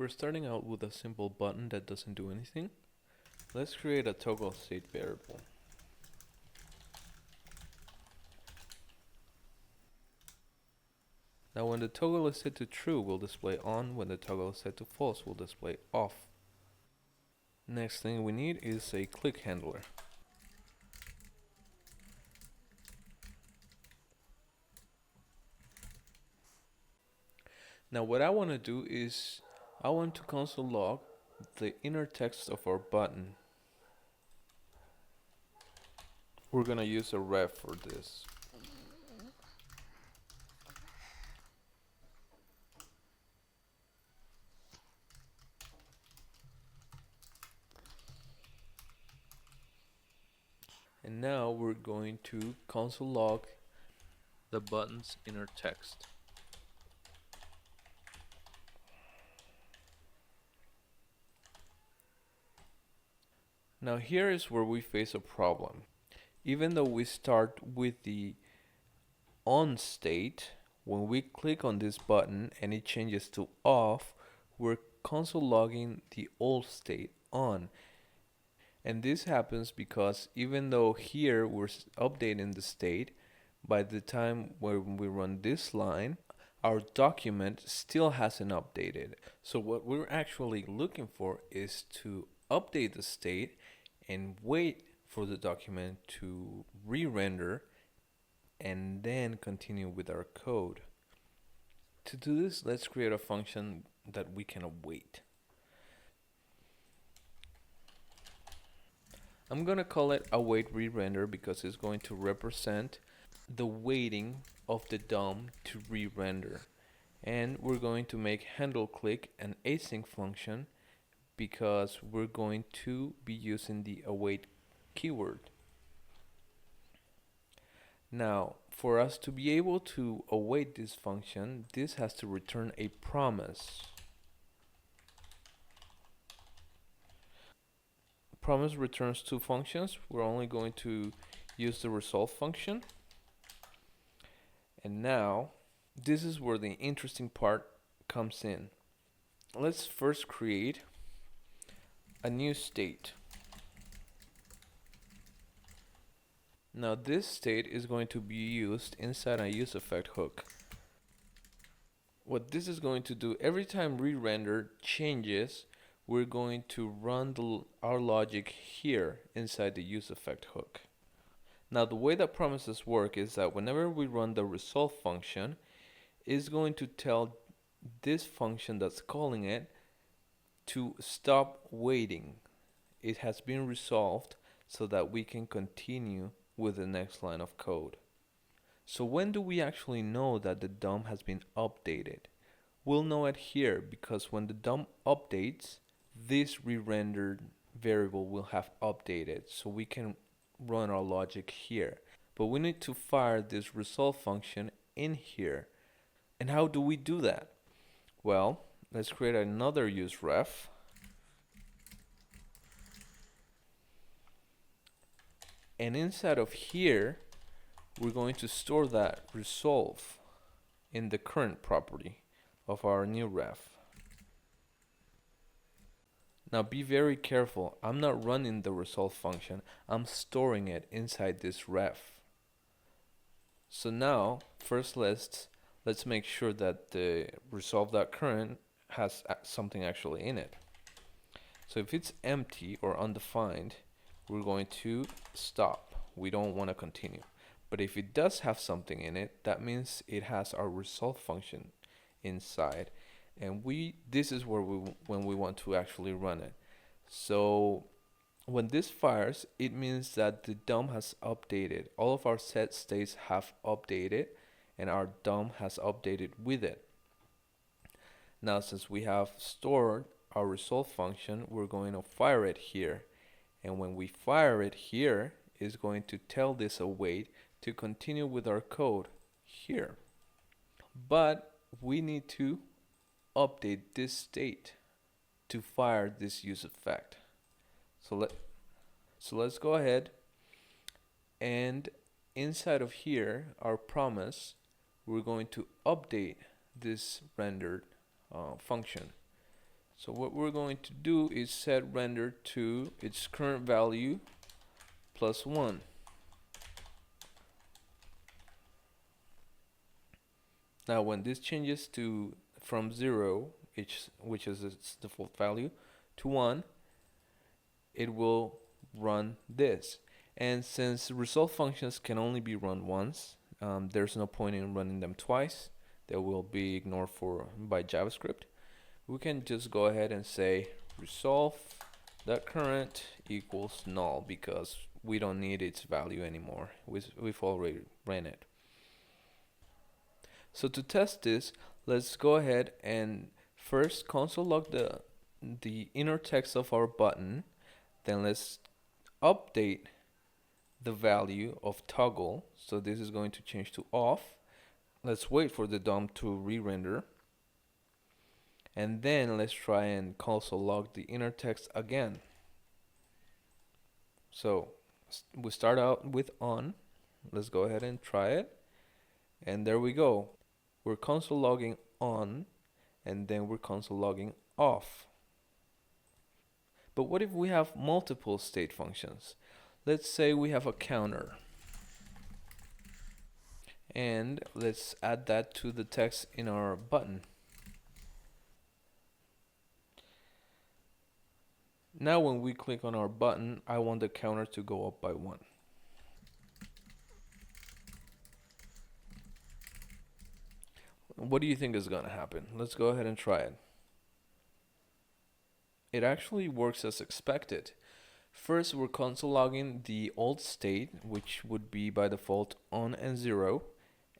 We're starting out with a simple button that doesn't do anything. Let's create a toggle state variable. Now when the toggle is set to true, we'll display on. When the toggle is set to false, we'll display off. Next thing we need is a click handler. Now what I want to do is I want to console log the inner text of our button. We're gonna use a ref for this. And now we're going to console log the button's inner text. Now here is where we face a problem. Even though we start with the on state, when we click on this button and it changes to off, we're console logging the old state on. And this happens because even though here we're updating the state, by the time when we run this line, our document still hasn't updated. So what we're actually looking for is to update the state and wait for the document to re-render and then continue with our code. To do this, let's create a function that we can await. I'm gonna call it await re-render because it's going to represent the waiting of the DOM to re-render. And we're going to make handle click an async function because we're going to be using the await keyword. Now, for us to be able to await this function, this has to return a promise. Promise returns two functions. We're only going to use the resolve function. And now, this is where the interesting part comes in. Let's first create a new state. Now this state is going to be used inside a useEffect hook. What this is going to do, every time re-render changes, we're going to run our logic here inside the useEffect hook. Now the way that promises work is that whenever we run the resolve function, it's going to tell this function that's calling it to stop waiting. It has been resolved so that we can continue with the next line of code. So when do we actually know that the DOM has been updated? We'll know it here because when the DOM updates, this re-rendered variable will have updated, so we can run our logic here. But we need to fire this resolve function in here. And how do we do that? Well, let's create another useRef. And inside of here, we're going to store that resolve in the current property of our new ref. Now be very careful. I'm not running the resolve function. I'm storing it inside this ref. So now, first let's make sure that the resolve.current has something actually in it. So if it's empty or undefined, we're going to stop. We don't want to continue. But if it does have something in it, that means it has our resolve function inside. And this is where when we want to actually run it. So when this fires, it means that the DOM has updated. All of our set states have updated and our DOM has updated with it. Now since we have stored our resolve function, we're going to fire it here. And when we fire it here, it's going to tell this await to continue with our code here. But we need to update this state to fire this useEffect. So let's go ahead and inside of here, our promise, we're going to update this rendered function. So what we're going to do is set render to its current value plus 1. Now when this changes to from 0, which is its default value, to 1, it will run this. And since result functions can only be run once, there's no point in running them twice. They will be ignored by JavaScript. We can just go ahead and say resolve.current equals null because we don't need its value anymore. We've already ran it. So to test this, let's go ahead and first console log the inner text of our button. Then let's update the value of toggle. So this is going to change to off. Let's wait for the DOM to re-render. And then let's try and console log the inner text again. So we start out with on. Let's go ahead and try it. And there we go. We're console logging on, and then we're console logging off. But what if we have multiple state functions? Let's say we have a counter. And let's add that to the text in our button. Now when we click on our button, I want the counter to go up by 1. What do you think is going to happen? Let's go ahead and try it. It actually works as expected. First, we're console logging the old state, which would be by default on and 0.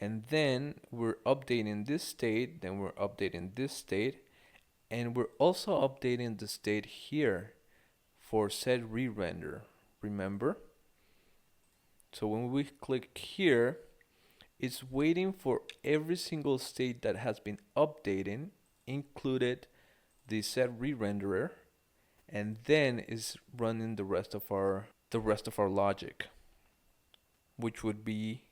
And then we're updating this state, then we're updating this state, and we're also updating the state here for set re-render. Remember? So when we click here, it's waiting for every single state that has been updated, included the set re-renderer, and then is running the rest of our logic, which would be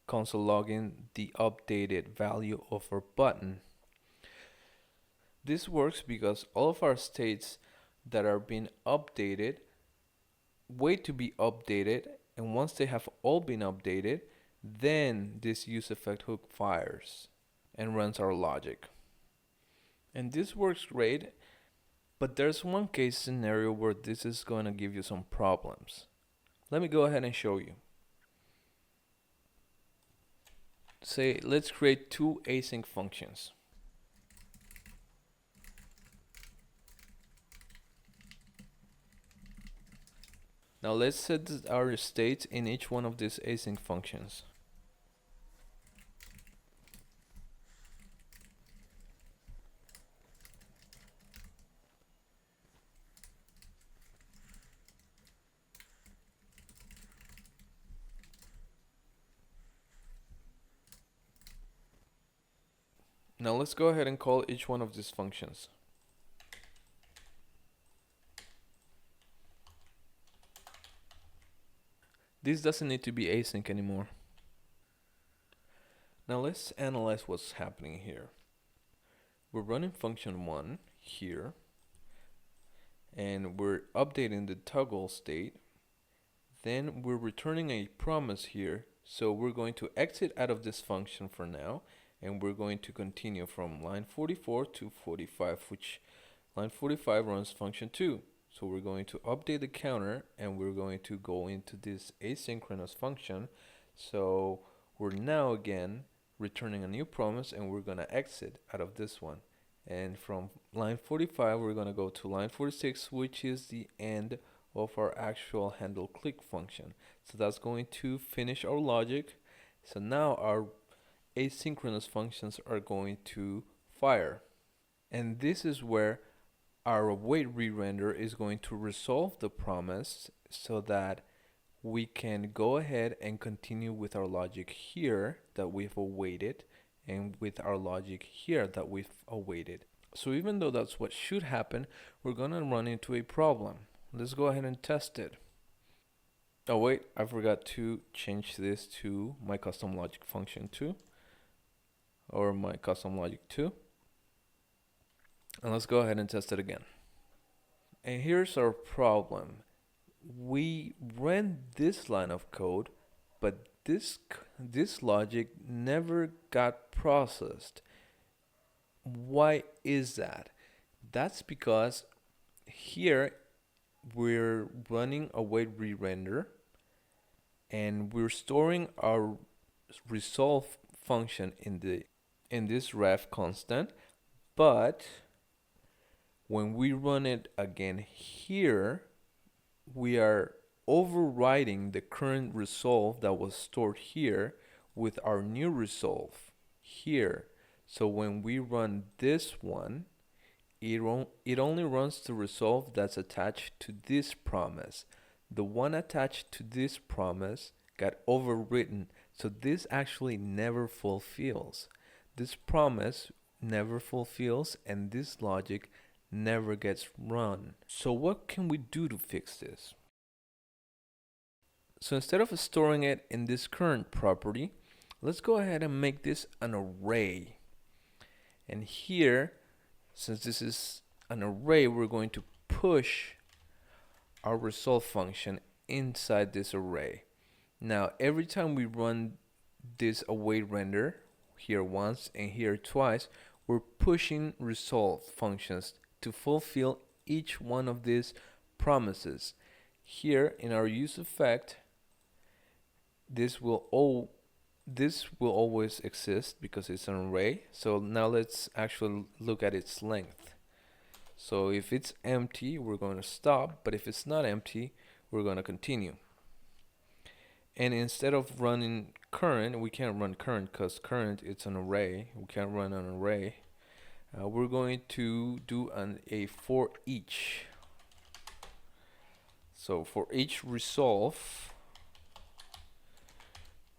console logging the updated value of our button. This works because all of our states that are being updated wait to be updated, and once they have all been updated, then this useEffect hook fires and runs our logic. And this works great, but there's one case scenario where this is going to give you some problems. Let me go ahead and show you. Say, let's create 2 async functions. Now let's set our states in each one of these async functions. Now let's go ahead and call each one of these functions. This doesn't need to be async anymore. Now let's analyze what's happening here. We're running function 1 here, and we're updating the toggle state. Then we're returning a promise here, so we're going to exit out of this function for now, and we're going to continue from line 44 to 45, which line 45 runs function 2. So we're going to update the counter, and we're going to go into this asynchronous function. So we're now again returning a new promise, and we're going to exit out of this one. And from line 45, we're going to go to line 46, which is the end of our actual handle click function. So that's going to finish our logic. So now our asynchronous functions are going to fire. And this is where our await re-render is going to resolve the promise so that we can go ahead and continue with our logic here that we've awaited, and with our logic here that we've awaited. So even though that's what should happen, we're going to run into a problem. Let's go ahead and test it. Oh wait, I forgot to change this to my custom logic function 2, or my custom logic 2. And let's go ahead and test it again. And here's our problem. We ran this line of code, but this logic never got processed. Why is that? That's because here we're running await re-render and we're storing our resolve function in this ref constant, but when we run it again here, we are overriding the current resolve that was stored here with our new resolve here. So when we run this one, it only runs the resolve that's attached to this promise. The one attached to this promise got overwritten, so this actually never fulfills. This promise never fulfills, and this logic never gets run. So what can we do to fix this? So instead of storing it in this current property, let's go ahead and make this an array. And here, since this is an array, we're going to push our resolve function inside this array. Now, every time we run this await render, here once and here twice, we're pushing resolve functions to fulfill each one of these promises. Here in our use effect, this will always exist because it's an array. So now let's actually look at its length. So if it's empty, we're going to stop, but if it's not empty, we're going to continue. And instead of running current, we can't run current because current it's an array. We can't run an array. We're going to do a for each. So for each resolve,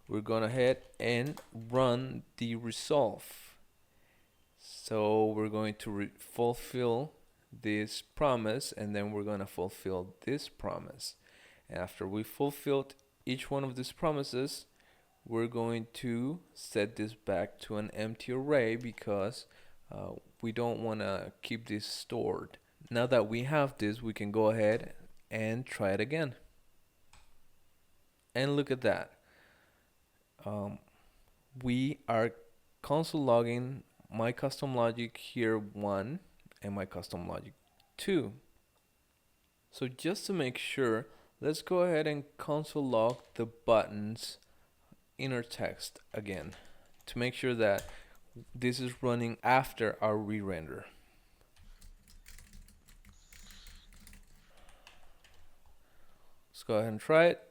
we're going ahead and run the resolve. So we're going to fulfill this promise, and then we're going to fulfill this promise. And after we fulfilled each one of these promises, we're going to set this back to an empty array because we don't want to keep this stored. Now that we have this, we can go ahead and try it again. And look at that. We are console logging my custom logic here 1 and my custom logic 2. So just to make sure, let's go ahead and console log the buttons inner text again to make sure that this is running after our re-render. Let's go ahead and try it.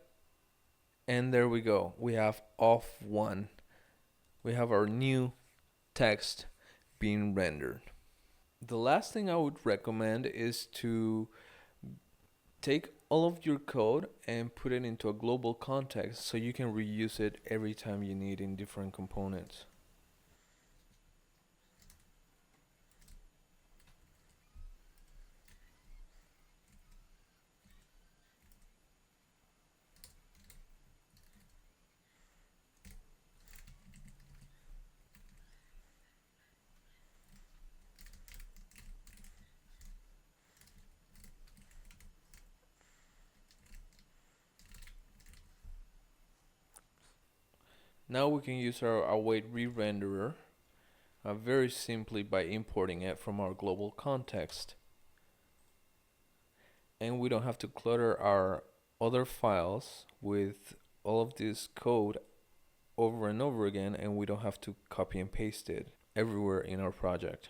And there we go. We have off 1. We have our new text being rendered. The last thing I would recommend is to take all of your code and put it into a global context so you can reuse it every time you need in different components. Now we can use our await re-renderer very simply by importing it from our global context. And we don't have to clutter our other files with all of this code over and over again, and we don't have to copy and paste it everywhere in our project.